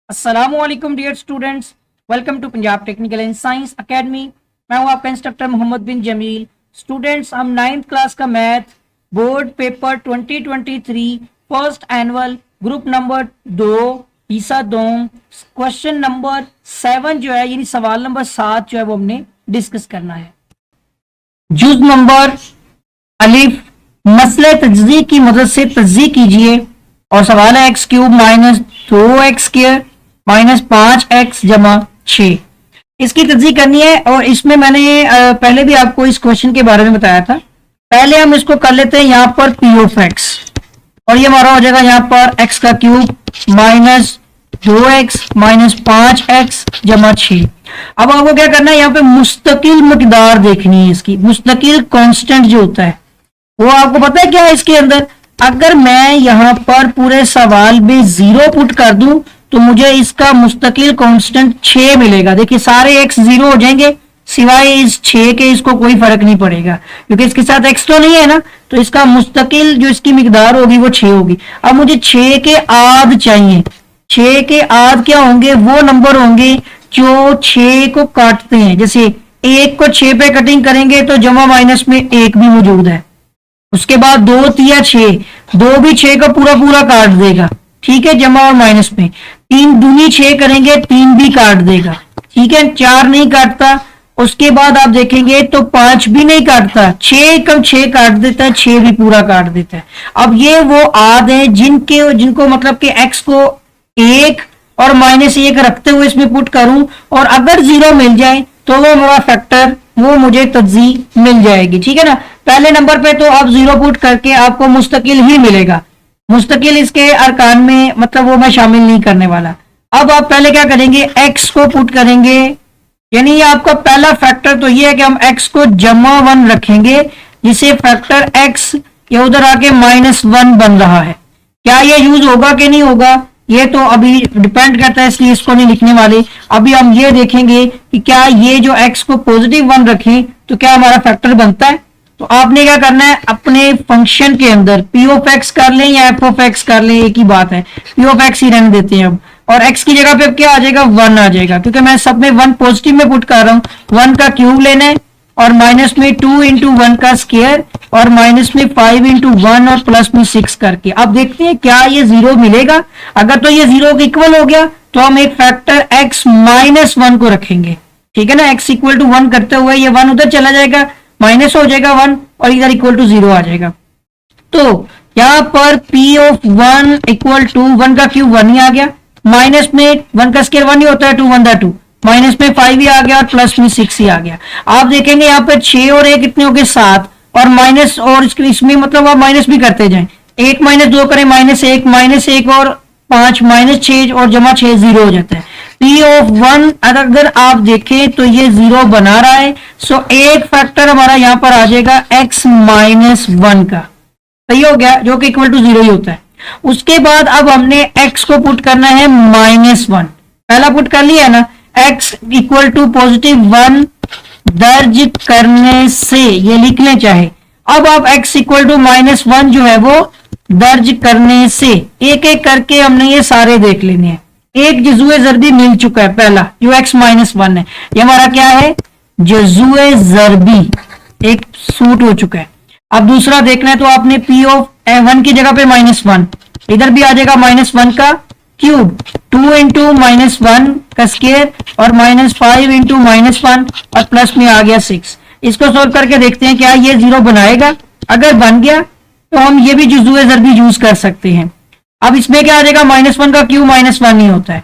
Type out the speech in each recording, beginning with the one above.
अस्सलामुअलैकुम dear students, welcome to Punjab technical and science academy. मैं हूं आपका इंस्ट्रक्टर मोहम्मद बिन जमील। स्टूडेंट्स, हम 9th क्लास का math board paper 2023 first annual group number 2 हिस्सा 2 क्वेश्चन नंबर 7 जो है यानी सवाल नंबर 7 जो है वो हमने डिस्कस करना है। जुज नंबर अलिफ, मसले तज्ज़ी की मदद से तज्ज़ी कीजिए और सवाल है x cube minus 2x square minus 5x जमा 6। इसकी तज्ज़ी करनी है और इसमें मैंने पहले भी आपको इस क्वेश्चन के बारे में बताया था। पहले हम इसको कर लेते हैं यहाँ पर p ऑफ x और ये हमारा हो जाएगा यहाँ पर x का cube minus 2x minus 5x जमा 6। अब आपको क्या करना है, यहाँ पे मुस्तकिल मकदार देखनी है। इसकी मुस्तकिल कांस्टेंट जो होता है वो आपको पता है क्या है इसके अंदर। अगर मैं यहाँ पर पूरे सवाल में 0 पुट कर दूं तो मुझे इसका मुस्तकिल कांस्टेंट 6 मिलेगा। देखिए सारे x 0 हो जाएंगे सिवाय इस 6 के, इसको कोई फर्क नहीं पड़ेगा क्योंकि इसके साथ x तो नहीं है ना, तो इसका मुस्तकिल जो इसकी मिकदार होगी वो 6 होगी। अब मुझे 6 के आध चाहिए। 6 के आध क्या होंगे, वो नंबर होंगे जो 6 को काटते हैं। जैसे 1 को 6 पे कटिंग करेंगे तो जमा माइनस में 1 भी मौजूद है। उसके बाद 2 तिया 6, 2 भी 6 का पूरा पूरा काट देगा, ठीक है, जमा और माइनस में। 3 दूनी 6 करेंगे, 3 भी काट देगा, ठीक है, 4 नहीं काटता। उसके बाद आप देखेंगे तो 5 भी नहीं काटता, 6 कम 6 काट देता है, 6 भी पूरा काट देता है। अब ये वो आद है जिनको मतलब कि x को 1 और माइनस 1 रखते हुए इसमें पुट करूं और अगर 0 मिल जाए तो वो मेरा फैक्टर, वो मुझे तज्ज़ी मिल जाएगी, ठीक है ना। पहले नंबर पे तो आप 0 पुट करके आपको मुस्तकिल ही मिलेगा। मुस्तकिल इसके अरकान में मतलब वो मैं शामिल नहीं करने वाला। अब आप पहले क्या करेंगे, x को पुट करेंगे, यानी आपका पहला फैक्टर तो ये है कि हम x को जमा 1 रखेंगे जिसे फैक्टर x ये उधर आके -1 बन रहा है। क्या ये यूज होगा कि नहीं होगा ये तो अभी डिपेंड करता है, इसलिए इसको नहीं लिखने वाले। अभी हम ये देखेंगे कि क्या ये जो x को पॉजिटिव 1 रखें तो क्या हमारा फैक्टर बनता है। तो आपने क्या करना है, अपने फंक्शन के अंदर p ऑफ x कर लें या f ऑफ x कर लें, एक ही बात है, p ऑफ x ही रहने देते हैं अब। और x की जगह पे अब क्या आ जाएगा, 1 आ जाएगा क्योंकि मैं सब में 1 पॉजिटिव में पुट कर रहा हूं। 1 का क्यूब लेना है और माइनस में 2 इंटू 1 का स्क्वायर और माइनस में 5 इंटू 1 और प्लस में 6 करके अब देखते हैं क्या ये 0 मिलेगा। अगर तो ये 0 के इक्वल हो गया तो हम एक फैक्टर x माइनस 1 को रखेंगे, ठीक है ना। x इक्वल टू 1 करते हुए ये 1 उधर चला जाएगा, माइनस हो जाएगा 1 और इधर इक्वल टू 0 आ जाएगा। तो यहां पर p ऑफ 1 इक्वल टू 1 का क्यूब 1 ही आ गया, माइनस में 1 का स्क्वायर 1 ही होता है, 2 1 2, माइनस में 5 ही आ गया और प्लस में 6 ही आ गया। आप देखेंगे यहाँ पे 6 और 1 कितने हो गए, 7 और माइनस और इसमें मतलब आप माइनस भी करते जाएं। 1 माइनस 2 करें माइनस 1 और 5 माइनस 6 और जमा 6 0 हो जाता है। p ऑफ 1 अगर आप देखें तो ये 0 बना रहा है, सो एक फैक्टर हमारा यहाँ पर आ जाएगा x माइनस 1 का, सही हो गया, जो कि इक्वल टू 0 ही होता है। उसके बाद अब हमने x को पुट करना है -1, पहला पुट कर लिया है ना, x इक्वल टू पॉजिटिव 1 दर्ज करने से ये लिख लें चाहे। अब आप x इक्वल टू -1 जो है वो दर्ज करने से एक एक करके हमने ये सारे देख लेने हैं। एक जजुए ज़रबी मिल चुका है, पहला जो x -1 है, ये हमारा क्या है, जजुए ज़रबी एक सूट हो चुका है। अब दूसरा देखना है तो आपने p ऑफ 1 की जगह पे -1, इधर भी आ जाएगा -1 का क्यूब, 2 इंटू -1 का स्क्वायर और -5 इंटू -1 और प्लस में आ गया 6। इसको सोल्व करके देखते हैं क्या ये 0 बनाएगा। अगर बन गया तो हम ये भी जुज़ुए ज़रबी यूज कर सकते हैं। अब इसमें क्या आ जाएगा, -1 का क्यूब -1 ही होता है।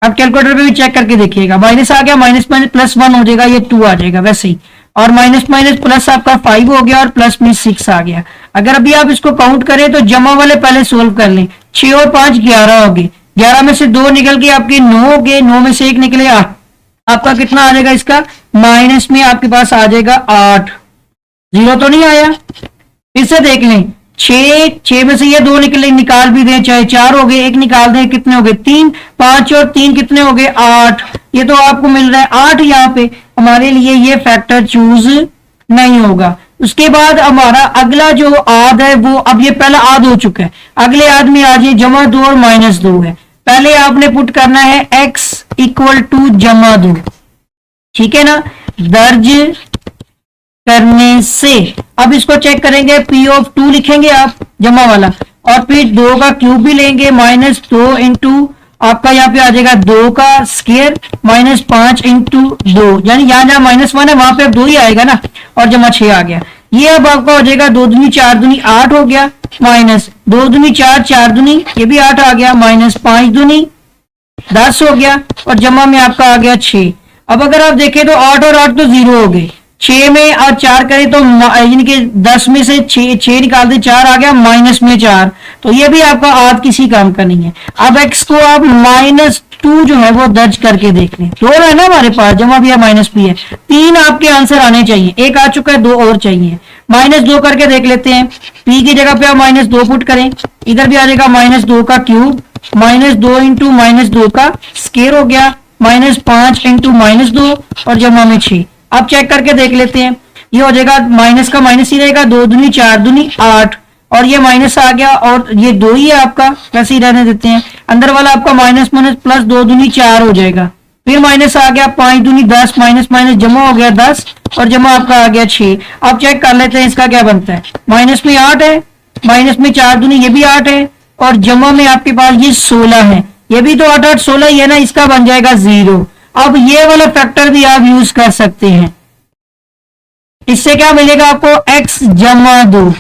अब कैलकुलेटर पे भी चेक करके देखिएगा, माइनस आ गया, माइनस प्लस 1 हो जाएगा, ये 2 आ जाएगा वैसे ही, और माइनस माइनस प्लस आपका 5 हो गया और प्लस में 6 आ गया। अगर अभी आप इसको काउंट करें तो जमा वाले पहले सोल्व कर लें, 6 और 5 11 हो गए, 11 में से 2 निकल के आपके 9 हो गए, 9 में से 1 निकले 8, आपका कितना आ जाएगा, इसका माइनस में आपके पास आ जाएगा 8। 0 तो नहीं आया, फिर से देख लें, 6 में से ये 2 निकले, निकाल भी दें, चाहे 4 हो गए, 1 निकाल दें, कितने हो गए 3, 5 और 3 कितने हो गए 8। ये तो आपको मिल रहा है 8, यहाँ पे हमारे लिए ये फैक्टर चूज नहीं होगा। उसके बाद हमारा अगला जो आद है वो, अब ये पहला आद हो चुका है, अगले आद में आ जाए जमा 2 और -2 है, पहले आपने पुट करना है x इक्वल टू जमा 2, ठीक है ना, दर्ज करने से। अब इसको चेक करेंगे, p ऑफ 2 लिखेंगे आप जमा वाला, और फिर 2 का क्यूब भी लेंगे, -2 इंटू आपका यहाँ पे आ जाएगा 2 का स्क्वायर -5 इंटू 2, यानी यहाँ जहाँ -1 है वहां पे अब 2 ही आएगा ना, और जमा 6 आ गया। ये अब आपका हो जाएगा 2 दूनी 4 दूनी 8 हो गया, माइनस 2 दूनी 4 4 दूनी ये भी 8 आ गया, -5 दूनी 10 हो गया, और जमा में आपका आ गया 6। अब अगर आप देखें तो 8 और 8 तो 0 हो गए, 6 में और 4 करें तो यानी कि 10 में से 6 निकाल दे, 4 आ गया, माइनस में 4, तो ये भी आपका आध किसी काम का नहीं है। अब x को आप -2 जो है वो दर्ज करके देख लें, 2 है ना हमारे पास, जमा भी है माइनस भी है, 3 आपके आंसर आने चाहिए, एक आ चुका है, 2 और चाहिए। -2 करके देख लेते हैं, p की जगह पे आप -2 पुट करें, इधर भी आ जाएगा -2 का क्यूब, -2 इंटू -2 का स्क्वायर हो गया, -5 इंटू -2 और जमा में 6। अब चेक करके देख लेते हैं, ये हो जाएगा माइनस का माइनस ही रहेगा, 2 दूनी 4 दूनी 8, और ये माइनस आ गया, और ये 2 ही है आपका, वैसे ही रहने देते हैं। अंदर वाला आपका माइनस माइनस प्लस 2 दूनी 4 हो जाएगा, फिर माइनस आ गया, 5 दूनी 10, माइनस माइनस जमा हो गया 10, और जमा आपका आ गया 6। अब चेक कर लेते हैं इसका क्या बनता है, माइनस में 8 है, माइनस में 4 दूनी ये भी 8 है, और जमा में आपके पास ये 16 है, ये भी तो 8 8 16 ही है ना, इसका बन जाएगा 0। अब ये वाला फैक्टर भी आप यूज कर सकते हैं, इससे क्या मिलेगा आपको, x जमा 2,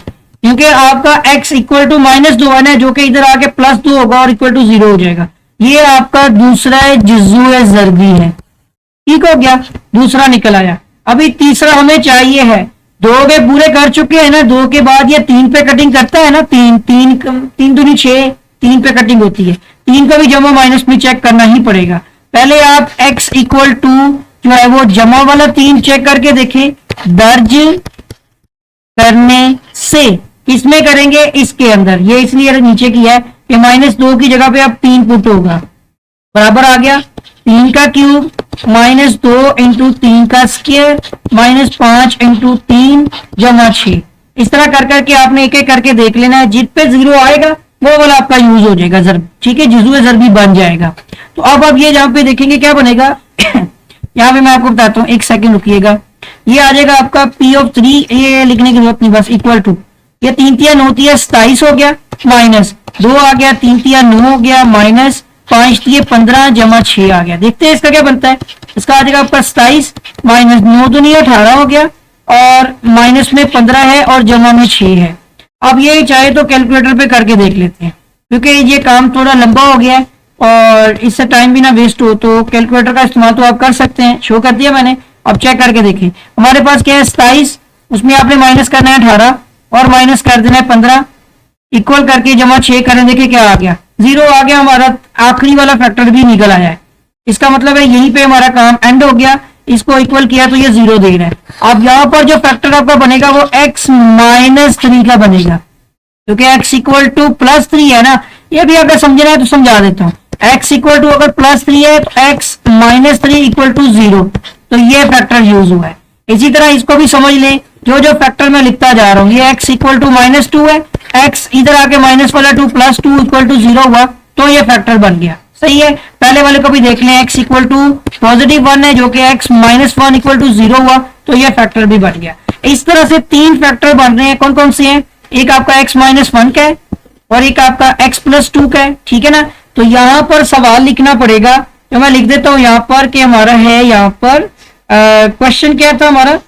क्योंकि आपका x इक्वल टू -2 है ना, जो कि इधर आके +2 होगा और इक्वल टू 0 हो जाएगा। ये आपका दूसरा जुज़्व ज़रबी है, ठीक हो गया, दूसरा निकल आया। अभी तीसरा हमें चाहिए है, 2 के पूरे कर चुके हैं ना, 2 के बाद ये 3 पे कटिंग करता है ना, 3 दूनी 6, 3 पे कटिंग होती है, 3 का भी जमा माइनस में चेक करना ही पड़ेगा। पहले आप x इक्वल टू जो है वो जमा वाला 3 चेक करके देखें, दर्ज करने से, किसमें करेंगे, इसके अंदर, ये इसलिए नीचे की है कि -2 की जगह पे अब 3 पुट होगा, बराबर आ गया 3 का क्यूब, -2 इंटू 3 का स्क्वायर, -5 इंटू 3 जमा 6। इस तरह कर करके आपने एक एक करके देख लेना है, जित पे 0 आएगा वो वाला आपका यूज हो जाएगा ज़रब, ठीक है, जुज़्व ज़रबी बन जाएगा। तो अब आप ये जहां पे देखेंगे क्या बनेगा यहाँ पे मैं आपको बताता हूँ, एक सेकंड रुकिएगा, ये आ जाएगा आपका p ऑफ 3, ये लिखने की जरूरत नहीं, बस इक्वल टू, ये 3 तिया 9 तिया 27 हो गया, -2 आ गया, 3 तिया 9 हो गया, -5 तिया 15 जमा 6 आ गया। देखते हैं इसका क्या बनता है, इसका आ जाएगा आपका 27 -9 दूनी 18 हो गया, और माइनस में 15 है और जमा में 6 है। अब ये चाहे तो कैलकुलेटर पे करके देख लेते हैं, क्योंकि ये काम थोड़ा लंबा हो गया है और इससे टाइम भी ना वेस्ट हो, तो कैलकुलेटर का इस्तेमाल तो आप कर सकते हैं, शो कर दिया मैंने। अब चेक करके देखें, हमारे पास क्या है 27, उसमें आपने माइनस करना है 18 और माइनस कर देना है 15, इक्वल करके जमा 6 करें, देखिए क्या आ गया, 0 आ गया, हमारा आखिरी वाला फैक्टर भी निकल आया है। इसका मतलब है यहीं पे हमारा काम एंड हो गया, इसको इक्वल किया तो ये 0 दे रहा है। अब यहाँ पर जो फैक्टर आपका बनेगा वो x -3 का बनेगा, क्योंकि x इक्वल टू +3 है ना, ये भी अगर समझना है तो समझा देता हूँ। x इक्वल टू अगर +3 है तो x -3 इक्वल टू 0, तो ये फैक्टर यूज हुआ है। इसी तरह इसको भी समझ लें, जो जो फैक्टर मैं लिखता जा रहा हूँ, ये x इक्वल टू -2 है, x इधर आके माइनस वाला 2 +2 इक्वल टू 0 हुआ, तो ये फैक्टर बन गया, सही है। पहले वाले को भी देख लें, x इक्वल टू +1 है, जो कि x -1 इक्वल टू 0 हुआ, तो ये फैक्टर भी बन गया। इस तरह से 3 फैक्टर बन रहे हैं, कौन कौन से हैं, एक आपका x -1 का है और एक आपका x +2 का है, ठीक है ना। तो यहाँ पर सवाल लिखना पड़ेगा, तो मैं लिख देता हूँ यहाँ पर कि हमारा है, यहाँ पर क्वेश्चन क्या था हमारा,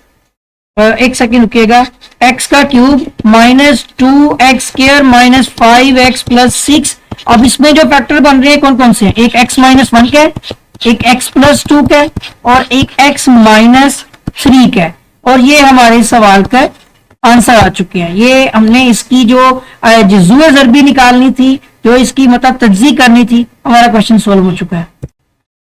एक सेकंड रुकिएगा, x का क्यूब -2x² -5x + 6। अब इसमें जो फैक्टर बन रहे हैं कौन कौन से हैं, एक x -1 का है, एक x +2 का है और एक x -3 का है, और ये हमारे सवाल का आंसर आ चुके हैं। ये हमने इसकी जो जुज़्व ज़रबी निकालनी थी, जो इसकी मतलब तज्ज़ी करनी थी, हमारा क्वेश्चन सोल्व हो चुका है।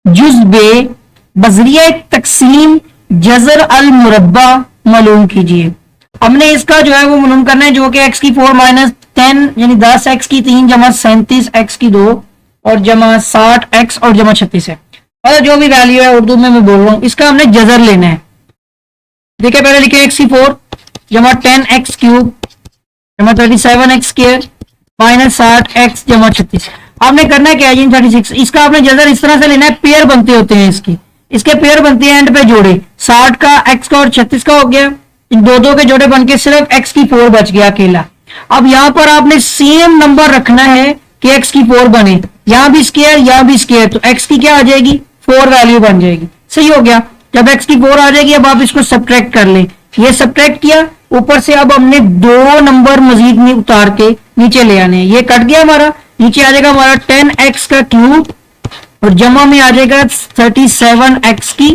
जुज़्बे बज़रिया तक़सीम जज़र अल मुरब्बा मालूम कीजिए। हमने इसका जो है वो मालूम करना है, जो कि x की 4 - 10 यानी 10x की 3 जमा 37x की 2 और जमा 60x और जमा 36 है, और जो भी वैल्यू है उर्दू में मैं बोल रहा हूँ, इसका हमने जज़र लेना है। देखिए पहले लिखे x की 4 जमा 10x³ जमा 37x² -60x जमा 36। आपने करना है क्या जी 36, इसका आपने जजर इस तरह से लेना है, पेयर बनते होते हैं इसके पेयर बनते हैं एंड पे जोड़े, 60 का x का और 36 का हो गया, इन दो दो के जोड़े बन के सिर्फ x की 4 बच गया अकेला। अब यहां पर आपने सेम नंबर रखना है कि x की 4 बने, यहां भी स्क्वायर यहां भी स्क्वायर, तो x की क्या आ जाएगी 4 वैल्यू बन जाएगी। सही हो गया। जब x की 4 आ जाएगी अब आप इसको सब्ट्रैक्ट कर लें, ये सब्ट्रैक्ट किया, ऊपर से अब हमने 2 नंबर मजीद में उतार के नीचे ले आने, ये कट गया हमारा, नीचे आ जाएगा हमारा 10x का क्यूब और जमा में आ जाएगा 37x की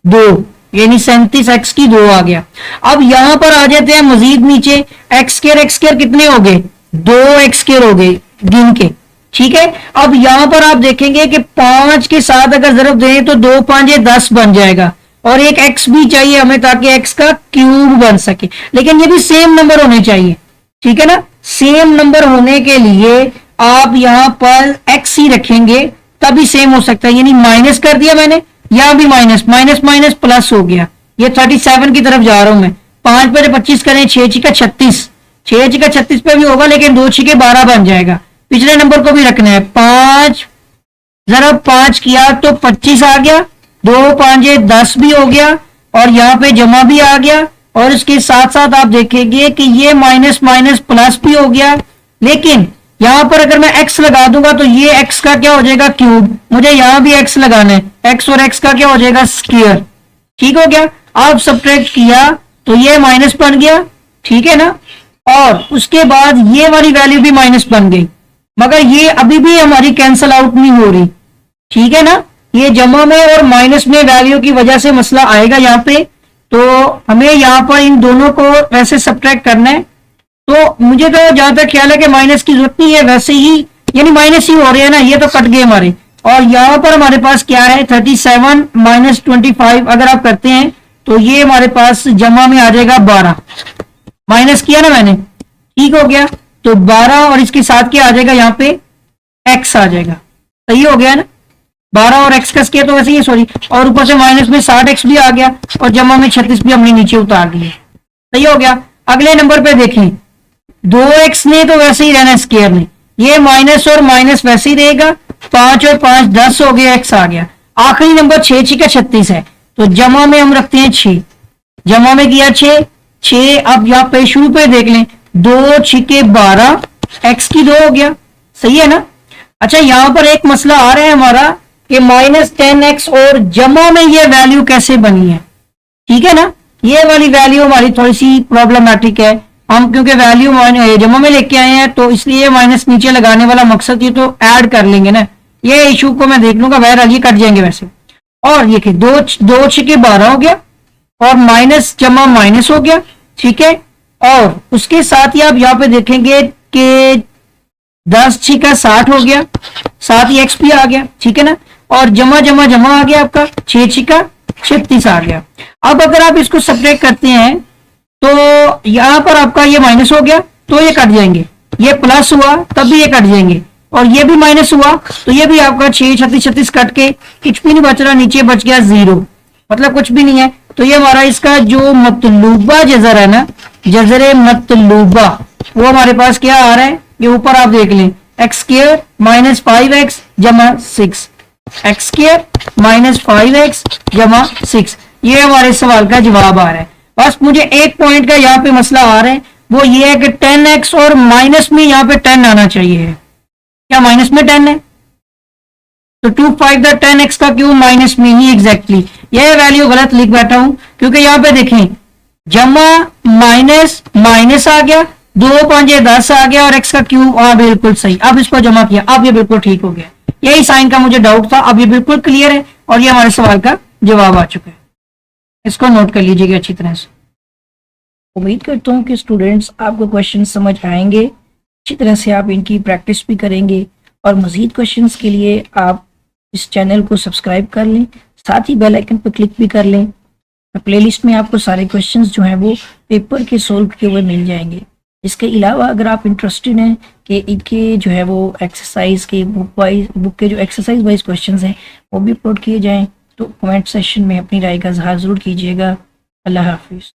2, यानी 37x की 2 आ गया। अब यहां पर आ जाते हैं मजीद नीचे, x स्क्वायर कितने हो गए 2x स्क्वायर हो गए गिन के, ठीक है। अब यहां पर आप देखेंगे कि 5 के साथ अगर जरूरत दें तो 2 5 10 बन जाएगा, और एक x भी चाहिए हमें ताकि x का क्यूब बन सके, लेकिन ये भी सेम नंबर होने चाहिए, ठीक है ना। सेम नंबर होने के लिए आप यहां पर x ही रखेंगे तभी सेम हो सकता है, यानी माइनस कर दिया मैंने, यहां भी माइनस माइनस माइनस प्लस हो गया, ये 37 की तरफ जा रहा हूं मैं। 5 पे 25 करें 6 6 का 36, 6 6 का 36 पे भी होगा, लेकिन 2 6 के 12 बन जाएगा। पिछले नंबर को भी रखना है, 5 जरा 5 किया तो 25 आ गया, 2 5 10 भी हो गया, और यहाँ पे जमा भी आ गया, और इसके साथ साथ आप देखेंगे कि ये माइनस माइनस प्लस भी हो गया। लेकिन यहां पर अगर मैं x लगा दूंगा तो ये x का क्या हो जाएगा क्यूब, मुझे यहां भी x लगाना है, x और x का क्या हो जाएगा स्क्वायर, ठीक हो गया। आप सब्ट्रैक्ट किया तो ये माइनस बन गया, ठीक है ना, और उसके बाद ये वाली वैल्यू भी माइनस बन गई, मगर ये अभी भी हमारी कैंसल आउट नहीं हो रही, ठीक है ना। ये जमा में और माइनस में वैल्यू की वजह से मसला आएगा यहाँ पे, तो हमें यहाँ पर इन दोनों को वैसे सब्ट्रैक्ट करना है। तो मुझे तो जहां तक ख्याल है कि माइनस की जरूरत नहीं है, वैसे ही यानी माइनस ही हो रहे हैं ना, ये तो कट गए हमारे, और यहाँ पर हमारे पास क्या है 37 माइनस 25 अगर आप करते हैं तो ये हमारे पास जमा में आ जाएगा 12, माइनस किया ना मैंने, ठीक हो गया। तो 12 और इसके साथ क्या आ जाएगा यहाँ पे x आ जाएगा, सही हो गया ना, 12 और x का स्क्वायर तो वैसे ही सॉरी, और ऊपर से माइनस में 60x भी आ गया, और जमा में 36 भी हमने नीचे उतार दिए, सही हो गया। अगले नंबर पे देखें, 2x ने तो वैसे ही रहना स्क्वायर में, ये माइनस और माइनस वैसे ही रहेगा, 5 और 5 10 हो गया, x आ गया। आखिरी नंबर 6 6 का 36 है, तो जमा में हम रखते हैं 6, जमा में किया 6 6, अब यहाँ पे शुरू पे देख लें 2 6 के 12, x की 2 हो गया, सही है ना। अच्छा यहाँ पर एक मसला आ रहा है हमारा कि माइनस 10x और जमा में ये वैल्यू कैसे बनी है, ठीक है ना, ये वाली वैल्यू हमारी थोड़ी सी प्रॉब्लमैटिक है। हम क्योंकि वैल्यू जमा में लेके आए हैं तो इसलिए माइनस नीचे लगाने वाला मकसद ये तो ऐड कर लेंगे ना, ये इशू को मैं देख लूंगा, बहरहाल ये कट जाएंगे वैसे। और ये 2 6 के 12 हो गया, और माइनस जमा माइनस हो गया, ठीक है। और उसके साथ ही आप यहाँ पे देखेंगे कि 10 6 का 60 हो गया, साथ ही x भी आ गया, ठीक है ना, और जमा जमा जमा आ गया आपका 6 6 का 36 आ गया। अब अगर आप इसको सब्ट्रैक्ट करते हैं तो यहां पर आपका ये माइनस हो गया तो ये कट जाएंगे, ये प्लस हुआ तब भी ये कट जाएंगे, और ये भी माइनस हुआ तो ये भी आपका 6 36 36 कट के कुछ भी नहीं बच रहा, नीचे बच गया 0, मतलब कुछ भी नहीं है। तो ये हमारा इसका जो मतलूबा जजर है ना, जजर मतलूबा, वो हमारे पास क्या आ रहा है, ये ऊपर आप देख लें एक्स स्क्वायर माइनस 5x जमा 6, एक्स स्क्वायर माइनस 5x जमा 6, ये हमारे सवाल का जवाब आ रहा है। बस मुझे एक पॉइंट का यहाँ पे मसला आ रहा है, वो ये है कि 10x और माइनस में यहाँ पे 10 आना चाहिए, क्या माइनस में 10 है, तो 2 5 द 10x का क्यों माइनस में ही एग्जैक्टली, यह वैल्यू गलत लिख बैठा हूं, क्योंकि यहाँ पे देखें जमा माइनस माइनस आ गया, 2 5 10 आ गया, और x का क्यूब, हाँ बिल्कुल सही। अब इसको जमा किया, अब ये बिल्कुल ठीक हो गया, यही साइन का मुझे डाउट था, अब ये बिल्कुल क्लियर है, और ये हमारे सवाल का जवाब आ चुका है। इसको नोट कर लीजिएगा अच्छी तरह से। उम्मीद करता हूँ कि स्टूडेंट्स आपको क्वेश्चन समझ आएंगे, अच्छी तरह से आप इनकी प्रैक्टिस भी करेंगे, और मज़ीद क्वेश्चंस के लिए आप इस चैनल को सब्सक्राइब कर लें, साथ ही बेल आइकन पर क्लिक भी कर लें। प्लेलिस्ट में आपको सारे क्वेश्चंस जो हैं वो पेपर के सोल्व किए हुए मिल जाएंगे। इसके अलावा अगर आप इंटरेस्टेड हैं कि इनके जो है वो एक्सरसाइज के बुक के जो एक्सरसाइज वाइज क्वेश्चंस हैं वो भी अपलोड किए जाएँ, तो कमेंट सेक्शन में अपनी राय का इजहार ज़रूर कीजिएगा। अल्लाह हाफिज़।